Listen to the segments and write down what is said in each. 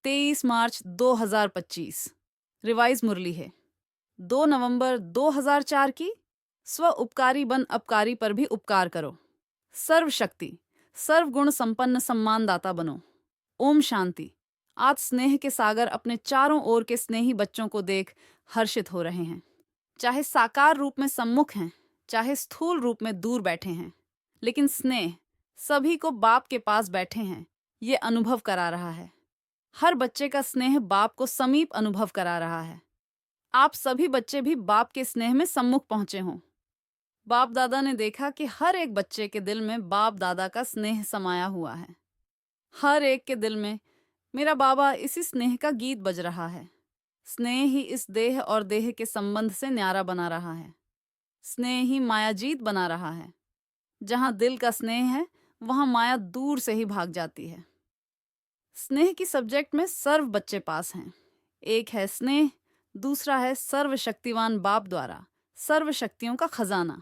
23 मार्च 2025। Revise मुरली है। 2 नवंबर 2004 की स्व उपकारी बन अपकारी पर भी उपकार करो। सर्वशक्ति, सर्वगुण संपन्न सम्मानदाता बनो। ओम शांति। आज स्नेह के सागर अपने चारों ओर के स्नेही बच्चों को देख हर्षित हो रहे हैं। चाहे साकार रूप में सम्मुख हैं, चाहे स्थूल रूप में दूर बैठे हैं, लेकिन स्नेह सभी को बाप के पास बैठे हैं, ये अनुभव करा रहा है। हर बच्चे का स्नेह बाप को समीप अनुभव करा रहा है। आप सभी बच्चे भी बाप के स्नेह में सम्मुख पहुंचे हों। बाप दादा ने देखा कि हर एक बच्चे के दिल में बाप दादा का स्नेह समाया हुआ है। हर एक के दिल में मेरा बाबा, इसी स्नेह का गीत बज रहा है। स्नेह ही इस देह और देह के संबंध से न्यारा बना रहा है। स्नेह ही मायाजीत बना रहा है। जहां दिल का स्नेह है, वहां माया दूर से ही भाग जाती है। स्नेह की सब्जेक्ट में सर्व बच्चे पास हैं। एक है स्नेह, दूसरा है सर्वशक्तिवान बाप द्वारा सर्व शक्तियों का खजाना।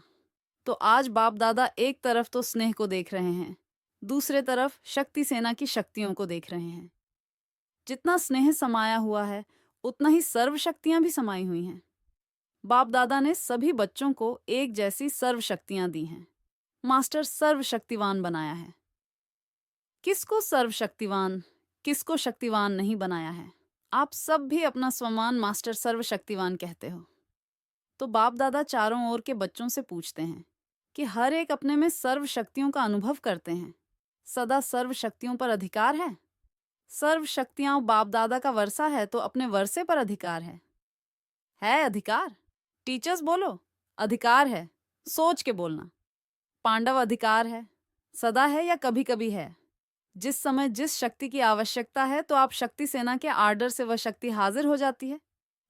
तो आज बाप दादा एक तरफ तो स्नेह को देख रहे हैं, दूसरे तरफ शक्ति सेना की शक्तियों को देख रहे हैं। जितना स्नेह समाया हुआ है, उतना ही सर्व शक्तियां भी समाई हुई हैं। बाप दादा ने सभी बच्चों को एक जैसी सर्व शक्तियां दी हैं। मास्टर सर्वशक्तिवान बनाया है। किसको सर्वशक्तिवान, किसको शक्तिवान नहीं बनाया है? आप सब भी अपना स्वमान मास्टर सर्वशक्तिवान कहते हो। तो बाप दादा चारों ओर के बच्चों से पूछते हैं कि हर एक अपने में सर्व शक्तियों का अनुभव करते हैं। सदा सर्व शक्तियों पर अधिकार है। सर्व शक्तियां बाप दादा का वर्षा है, तो अपने वर्षे पर अधिकार है अधिकार? टीचर्स बोलो, अधिकार है। सोच के बोलना। पांडव अधिकार है, सदा है या कभी कभी है? जिस समय जिस शक्ति की आवश्यकता है, तो आप शक्ति सेना के आर्डर से वह शक्ति हाजिर हो जाती है।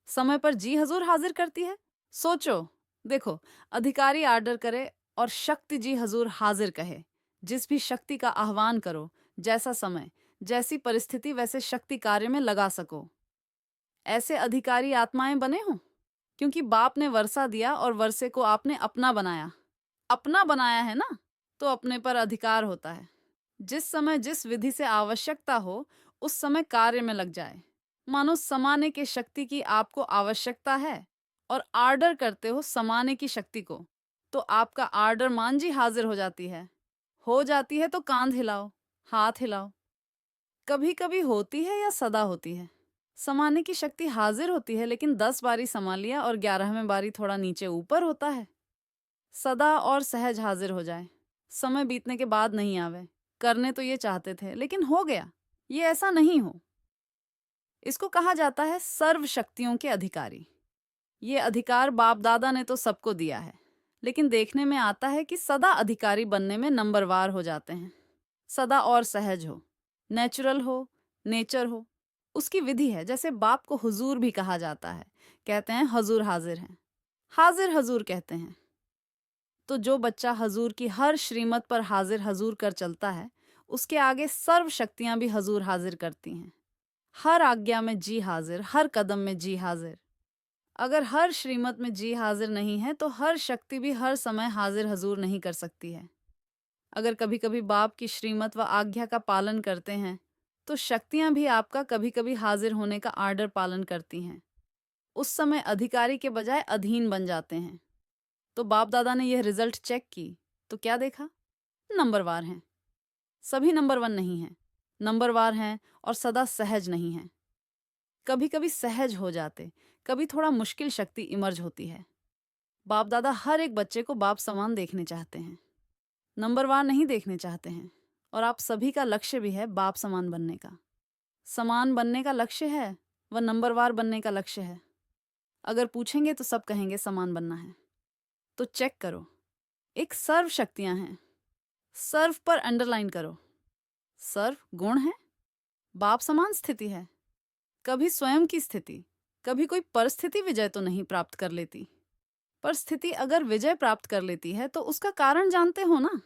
समय पर जी हजूर हाजिर करती है। सोचो, देखो, अधिकारी आर्डर करे और शक्ति जी हजूर हाजिर कहे। जिस भी शक्ति का आह्वान करो, जैसा समय, जैसी परिस्थिति, वैसे शक्ति कार्य में लगा सको। ऐसे अधिकारी आत्माएं बने हो, क्योंकि बाप ने वर्षा दिया और वर्षे को आपने अपना बनाया। अपना बनाया है ना, तो अपने पर अधिकार होता है। जिस समय जिस विधि से आवश्यकता हो, उस समय कार्य में लग जाए। मानो समाने के शक्ति की आपको आवश्यकता है और आर्डर करते हो समाने की शक्ति को, तो आपका आर्डर मान जी हाजिर हो जाती है। हो जाती है तो कांध हिलाओ, हाथ हिलाओ। कभी कभी होती है या सदा होती है? समाने की शक्ति हाजिर होती है, लेकिन 10 बारी समा लिया और 11वें बारी थोड़ा नीचे ऊपर होता है। सदा और सहज हाजिर हो जाए, समय बीतने के बाद नहीं आवे। करने तो ये चाहते थे, लेकिन हो गया। ये ऐसा नहीं हो। इसको कहा जाता है सर्व शक्तियों के अधिकारी। ये अधिकार बाप दादा ने तो सबको दिया है, लेकिन देखने में आता है कि सदा अधिकारी बनने में नंबरवार हो जाते हैं। सदा और सहज हो, नेचुरल हो, नेचर हो, उसकी विधि है। जैसे बाप को हुजूर भी कहा जाता है, कहते हैं हजूर हाजिर हैं, हाजिर हजूर कहते हैं। तो जो बच्चा हजूर की हर श्रीमत पर हाजिर हजूर कर चलता है, उसके आगे सर्व शक्तियां भी हजूर हाजिर करती हैं। हर आज्ञा में जी हाजिर, हर कदम में जी हाजिर। अगर हर श्रीमत में जी हाजिर नहीं है, तो हर शक्ति भी हर समय हाजिर हजूर नहीं कर सकती है। अगर कभी कभी बाप की श्रीमत व आज्ञा का पालन करते हैं, तो शक्तियां भी आपका कभी कभी हाजिर होने का आर्डर पालन करती हैं। उस समय अधिकारी के बजाय अधीन बन जाते हैं। तो बाप दादा ने यह रिजल्ट चेक की, तो क्या देखा? नंबरवार हैं। सभी नंबर 1 नहीं हैं, नंबरवार हैं और सदा सहज नहीं हैं। कभी कभी सहज हो जाते, कभी थोड़ा मुश्किल शक्ति इमर्ज होती है। बाप दादा हर एक बच्चे को बाप समान देखने चाहते हैं, नंबरवार नहीं देखने चाहते हैं। और आप सभी का लक्ष्य भी है बाप समान बनने का। समान बनने का लक्ष्य है, वह नंबरवार बनने का लक्ष्य है। अगर पूछेंगे तो सब कहेंगे समान बनना है। तो चेक करो, एक सर्व शक्तियां हैं। सर्व पर अंडरलाइन करो। सर्व गुण है, बाप समान स्थिति है। कभी स्वयं की स्थिति, कभी कोई परिस्थिति विजय तो नहीं प्राप्त कर लेती। पर स्थिति अगर विजय प्राप्त कर लेती है, तो उसका कारण जानते हो ना।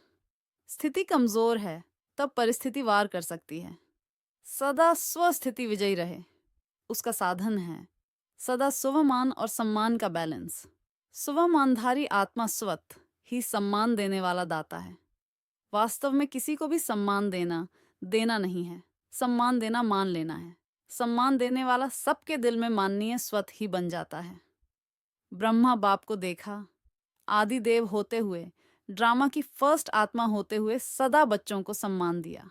स्थिति कमजोर है, तब परिस्थिति वार कर सकती है। सदा स्वस्थिति विजयी रहे, उसका साधन है सदा स्वमान और सम्मान का बैलेंस। स्वमानधारी आत्मा स्वत ही सम्मान देने वाला दाता है। वास्तव में किसी को भी सम्मान देना देना नहीं है, सम्मान देना मान लेना है। सम्मान देने वाला सबके दिल में माननीय स्वतः ही बन जाता है। ब्रह्मा बाप को देखा, आदि देव होते हुए, ड्रामा की फर्स्ट आत्मा होते हुए सदा बच्चों को सम्मान दिया।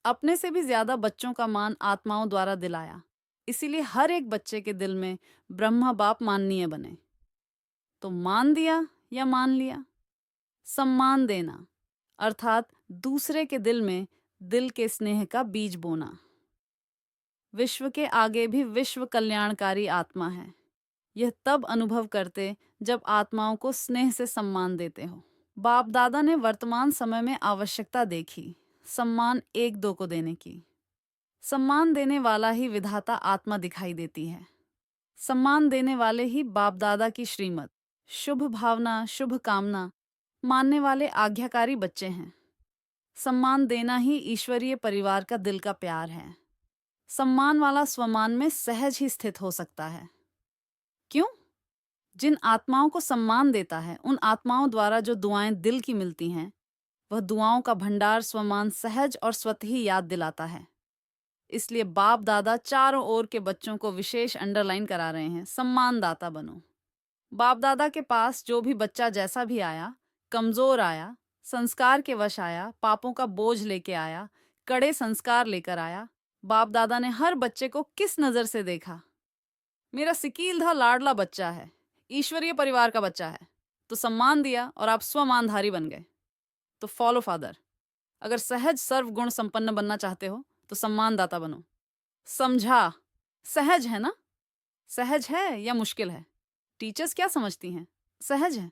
अपने से भी ज्यादा बच्चों का मान आत्माओं द्वारा दिलाया। इसीलिए हर एक बच्चे के दिल में ब्रह्मा बाप माननीय बने। तो मान दिया या मान लिया? सम्मान देना अर्थात दूसरे के दिल में दिल के स्नेह का बीज बोना। विश्व के आगे भी विश्व कल्याणकारी आत्मा है। यह तब अनुभव करते जब आत्माओं को स्नेह से सम्मान देते हो। बाप दादा ने वर्तमान समय में आवश्यकता देखी सम्मान एक दो को देने की। सम्मान देने वाला ही विधाता आत्मा दिखाई देती है। सम्मान देने वाले ही बाप दादा की श्रीमत, शुभ भावना, शुभ कामना मानने वाले आज्ञाकारी बच्चे हैं। सम्मान देना ही ईश्वरीय परिवार का दिल का प्यार है। सम्मान वाला स्वमान में सहज ही स्थित हो सकता है। क्यों? जिन आत्माओं को सम्मान देता है उन आत्माओं द्वारा जो दुआएं दिल की मिलती हैं, वह दुआओं का भंडार स्वमान सहज और स्वतः ही याद दिलाता है। इसलिए बाप दादा चारों ओर के बच्चों को विशेष अंडरलाइन करा रहे हैं, सम्मानदाता बनो। बाप दादा के पास जो भी बच्चा जैसा भी आया, कमजोर आया, संस्कार के वश आया, पापों का बोझ लेके आया, कड़े संस्कार लेकर आया, बाप दादा ने हर बच्चे को किस नजर से देखा? मेरा सिकीलधा लाडला बच्चा है, ईश्वरीय परिवार का बच्चा है, तो सम्मान दिया और आप स्वमानधारी बन गए। तो फॉलो फादर। अगर सहज सर्वगुण संपन्न बनना चाहते हो तो सम्मानदाता बनो। समझा? सहज है ना? सहज है या मुश्किल है? टीचर्स क्या समझती हैं? सहज है।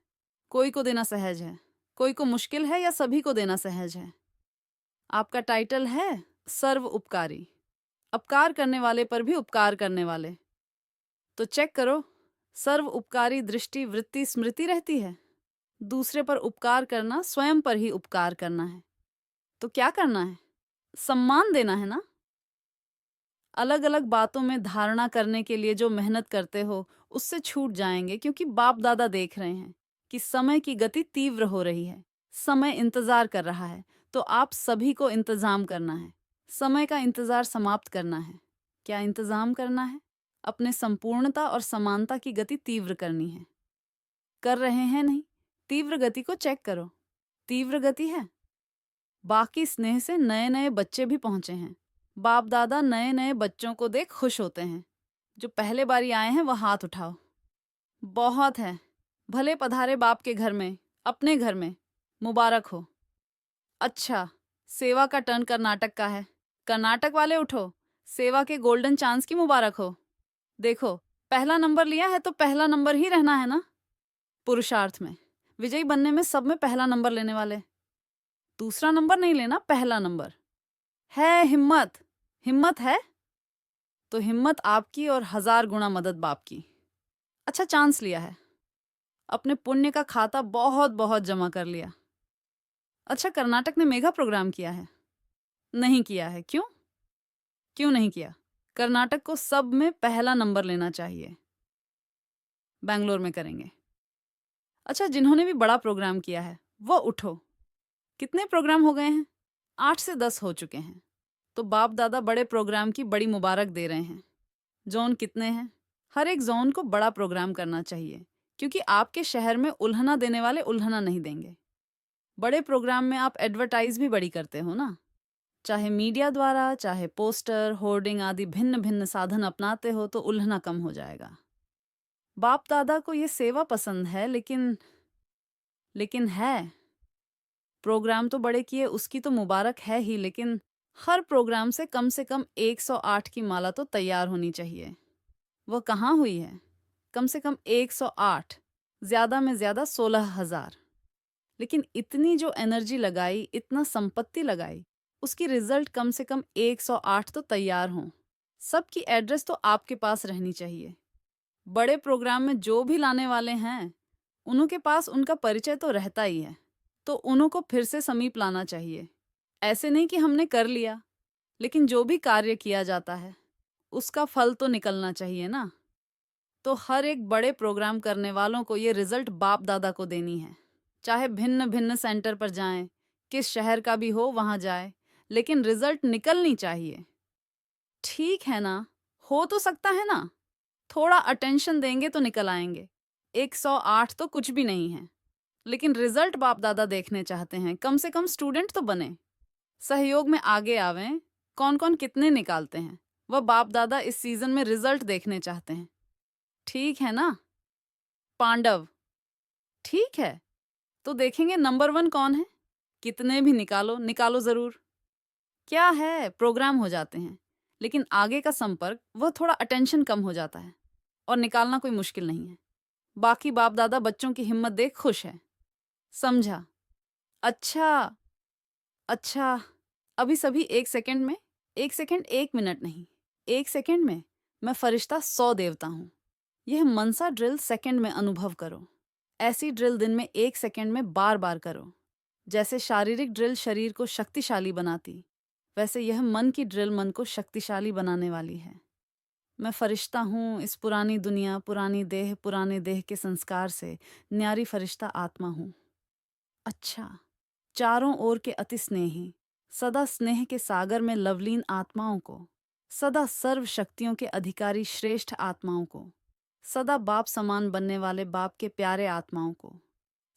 कोई को देना सहज है, कोई को मुश्किल है या सभी को देना सहज है। आपका टाइटल है सर्व उपकारी, अपकार करने वाले पर भी उपकार करने वाले। तो चेक करो, सर्व उपकारी दृष्टि वृत्ति स्मृति रहती है। दूसरे पर उपकार करना स्वयं पर ही उपकार करना है। तो क्या करना है? सम्मान देना है ना? अलग अलग बातों में धारणा करने के लिए जो मेहनत करते हो उससे छूट जाएंगे, क्योंकि बाप दादा देख रहे हैं कि समय की गति तीव्र हो रही है। समय इंतजार कर रहा है, तो आप सभी को इंतजाम करना है। समय का इंतजार समाप्त करना है। क्या इंतजाम करना है? अपने संपूर्णता और समानता की गति तीव्र करनी है। कर रहे हैं नहीं? तीव्र गति को चेक करो। तीव्र गति है। बाकी स्नेह से नए नए बच्चे भी पहुंचे हैं। बाप दादा नए नए बच्चों को देख खुश होते हैं। जो पहले बारी आए हैं वह हाथ उठाओ। बहुत है। भले पधारे बाप के घर में, अपने घर में। मुबारक हो। अच्छा, सेवा का टर्न कर्नाटक का है। कर्नाटक वाले उठो। सेवा के गोल्डन चांस की मुबारक हो। देखो, पहला नंबर लिया है तो पहला नंबर ही रहना है ना? पुरुषार्थ में, विजयी बनने में सब में पहला नंबर लेने वाले। दूसरा नंबर नहीं लेना, पहला नंबर। है हिम्मत? हिम्मत है तो हिम्मत आपकी और 1000 गुना मदद बाप की। अच्छा चांस लिया है। अपने पुण्य का खाता बहुत बहुत जमा कर लिया। अच्छा, कर्नाटक ने मेगा प्रोग्राम किया है? नहीं किया है। क्यों? क्यों नहीं किया? कर्नाटक को सब में पहला नंबर लेना चाहिए। बैंगलोर में करेंगे। अच्छा, जिन्होंने भी बड़ा प्रोग्राम किया है वो उठो। कितने प्रोग्राम हो गए हैं? 8 से 10 हो चुके हैं। तो बाप दादा बड़े प्रोग्राम की बड़ी मुबारक दे रहे हैं। जोन कितने हैं? हर एक जोन को बड़ा प्रोग्राम करना चाहिए, क्योंकि आपके शहर में उल्हना देने वाले उल्हना नहीं देंगे। बड़े प्रोग्राम में आप एडवर्टाइज भी बड़ी करते हो ना, चाहे मीडिया द्वारा, चाहे पोस्टर, होर्डिंग आदि भिन्न भिन्न साधन अपनाते हो, तो उल्हना कम हो जाएगा। बाप दादा को ये सेवा पसंद है, लेकिन है। प्रोग्राम तो बड़े किए, उसकी तो मुबारक है ही, लेकिन हर प्रोग्राम से कम 108 की माला तो तैयार होनी चाहिए। वह कहाँ हुई है? कम से कम 108, ज्यादा में ज्यादा 16,000। लेकिन इतनी जो एनर्जी लगाई, इतना संपत्ति लगाई, उसकी रिजल्ट कम से कम 108 तो तैयार हों। सबकी एड्रेस तो आपके पास रहनी चाहिए। बड़े प्रोग्राम में जो भी लाने वाले हैं, उनके पास उनका परिचय तो रहता ही है, तो उनको फिर से समीप लाना चाहिए। ऐसे नहीं कि हमने कर लिया, लेकिन जो भी कार्य किया जाता है उसका फल तो निकलना चाहिए ना। तो हर एक बड़े प्रोग्राम करने वालों को ये रिजल्ट बाप दादा को देनी है। चाहे भिन्न भिन्न सेंटर पर जाएं, किस शहर का भी हो वहां जाए, लेकिन रिजल्ट निकलनी चाहिए। ठीक है ना, हो तो सकता है ना। थोड़ा अटेंशन देंगे तो निकल आएंगे। 108 तो कुछ भी नहीं है। लेकिन रिजल्ट बाप दादा देखने चाहते हैं, कम से कम स्टूडेंट तो बने। सहयोग में आगे आवें। कौन कौन कितने निकालते हैं, वह बाप दादा इस सीजन में रिजल्ट देखने चाहते हैं। ठीक है ना। पांडव, ठीक है। तो देखेंगे नंबर 1 कौन है। कितने भी निकालो, निकालो जरूर। क्या है, प्रोग्राम हो जाते हैं, लेकिन आगे का संपर्क वह थोड़ा अटेंशन कम हो जाता है। और निकालना कोई मुश्किल नहीं है। बाकी बाप दादा बच्चों की हिम्मत देख खुश है। समझा। अच्छा। अच्छा। अभी सभी 1 सेकंड में, 1 सेकंड 1 मिनट नहीं, 1 सेकंड में मैं फरिश्ता 100 देवता हूं। यह मनसा ड्रिल सेकंड में अनुभव करो। ऐसी ड्रिल दिन में 1 सेकंड में बार बार करो। जैसे शारीरिक ड्रिल शरीर को शक्तिशाली बनाती, वैसे यह मन की ड्रिल मन को शक्तिशाली बनाने वाली है। मैं फरिश्ता हूँ, इस पुरानी दुनिया, पुरानी देह, पुराने देह के संस्कार से न्यारी फरिश्ता आत्मा हूँ। अच्छा। चारों ओर के अति स्नेही, सदा स्नेह के सागर में लवलीन आत्माओं को, सदा सर्व शक्तियों के अधिकारी श्रेष्ठ आत्माओं को, सदा बाप समान बनने वाले बाप के प्यारे आत्माओं को,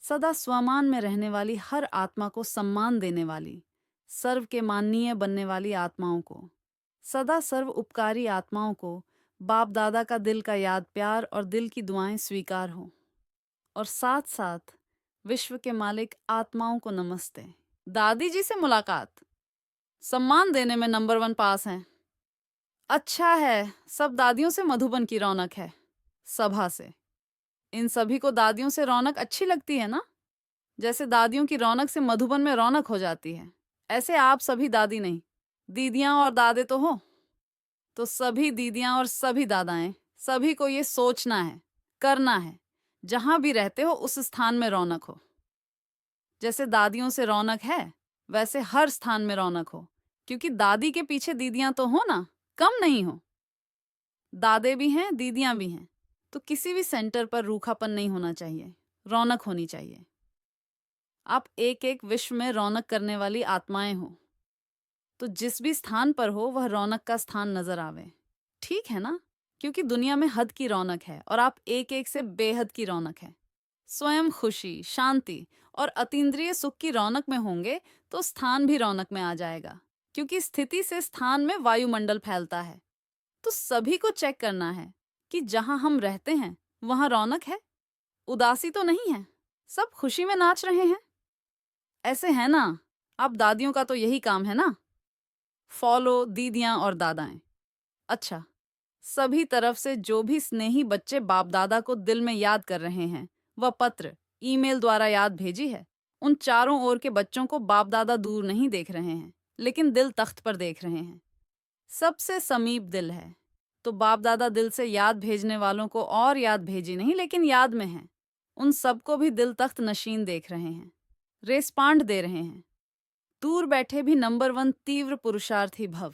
सदा स्वमान में रहने वाली हर आत्मा को सम्मान देने वाली, सर्व के माननीय बनने वाली आत्माओं को, सदा सर्व उपकारी आत्माओं को बाप दादा का दिल का याद प्यार और दिल की दुआएं स्वीकार हो। और साथ साथ विश्व के मालिक आत्माओं को नमस्ते। दादी जी से मुलाकात। सम्मान देने में नंबर 1 पास हैं। अच्छा है, सब दादियों से मधुबन की रौनक है। सभा से इन सभी को दादियों से रौनक अच्छी लगती है ना। जैसे दादियों की रौनक से मधुबन में रौनक हो जाती है, ऐसे आप सभी दादी नहीं, दीदियां और दादे तो हो। तो सभी दीदियां और सभी दादाएं, सभी को ये सोचना है, करना है, जहां भी रहते हो उस स्थान में रौनक हो। जैसे दादियों से रौनक है, वैसे हर स्थान में रौनक हो। क्योंकि दादी के पीछे दीदियां तो हो ना, कम नहीं हो। दादे भी हैं, दीदियां भी हैं। तो किसी भी सेंटर पर रूखापन नहीं होना चाहिए, रौनक होनी चाहिए। आप एक एक विश्व में रौनक करने वाली आत्माएं हो। तो जिस भी स्थान पर हो वह रौनक का स्थान नजर आवे। ठीक है ना। क्योंकि दुनिया में हद की रौनक है और आप एक एक से बेहद की रौनक है। स्वयं खुशी, शांति और अतीन्द्रिय सुख की रौनक में होंगे तो स्थान भी रौनक में आ जाएगा। क्योंकि स्थिति से स्थान में वायुमंडल फैलता है। तो सभी को चेक करना है कि जहां हम रहते हैं वहां रौनक है, उदासी तो नहीं है, सब खुशी में नाच रहे हैं। ऐसे है ना। आप दादियों का तो यही काम है ना। फॉलो दीदियां और दादाएं। अच्छा। सभी तरफ से जो भी स्नेही बच्चे बाप दादा को दिल में याद कर रहे हैं, वह पत्र, ईमेल द्वारा याद भेजी है। उन चारों ओर के बच्चों को बाप दादा दूर नहीं देख रहे हैं, लेकिन दिल तख्त पर देख रहे हैं। सबसे समीप दिल है। तो बाप दादा दिल से याद भेजने वालों को और याद भेजी नहीं, लेकिन याद में है। उन सबको भी दिल तख्त नशीन देख रहे हैं, रेस्पांड दे रहे हैं। दूर बैठे भी नंबर 1 तीव्र पुरुषार्थी भव।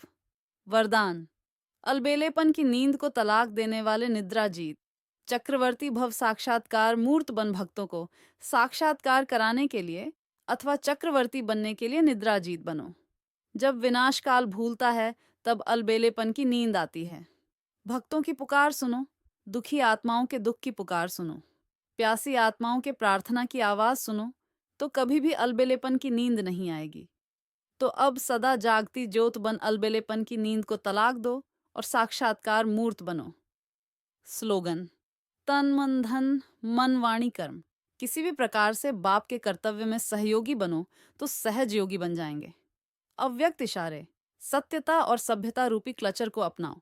वरदान। अलबेलेपन की नींद को तलाक देने वाले निद्राजीत, चक्रवर्ती भव साक्षात्कार मूर्त बन भक्तों को साक्षात्कार कराने के लिए अथवा चक्रवर्ती बनने के लिए निद्राजीत बनो। जब विनाश काल भूलता है तब अलबेलेपन की नींद आती है। भक्तों की पुकार सुनो, दुखी आत्माओं के दुख की पुकार सुनो, प्यासी आत्माओं के प्रार्थना की आवाज सुनो, तो कभी भी अलबेलेपन की नींद नहीं आएगी। तो अब सदा जागती ज्योत बन अलबेलेपन की नींद को तलाक दो और साक्षात्कार मूर्त बनो। स्लोगन। तन मन धन, मन वाणी कर्म, किसी भी प्रकार से बाप के कर्तव्य में सहयोगी बनो तो सहज योगी बन जाएंगे। अव्यक्त इशारे। सत्यता और सभ्यता रूपी क्लचर को अपनाओ।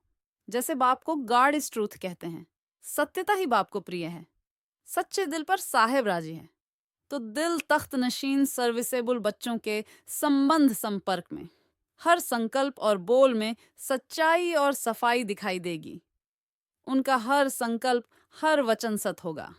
जैसे बाप को गॉड इज ट्रूथ कहते हैं, सत्यता ही बाप को प्रिय है। सच्चे दिल पर साहेब राजी है। तो दिल तख्त नशीन सर्विसेबल बच्चों के संबंध संपर्क में हर संकल्प और बोल में सच्चाई और सफाई दिखाई देगी। उनका हर संकल्प, हर वचन सत होगा।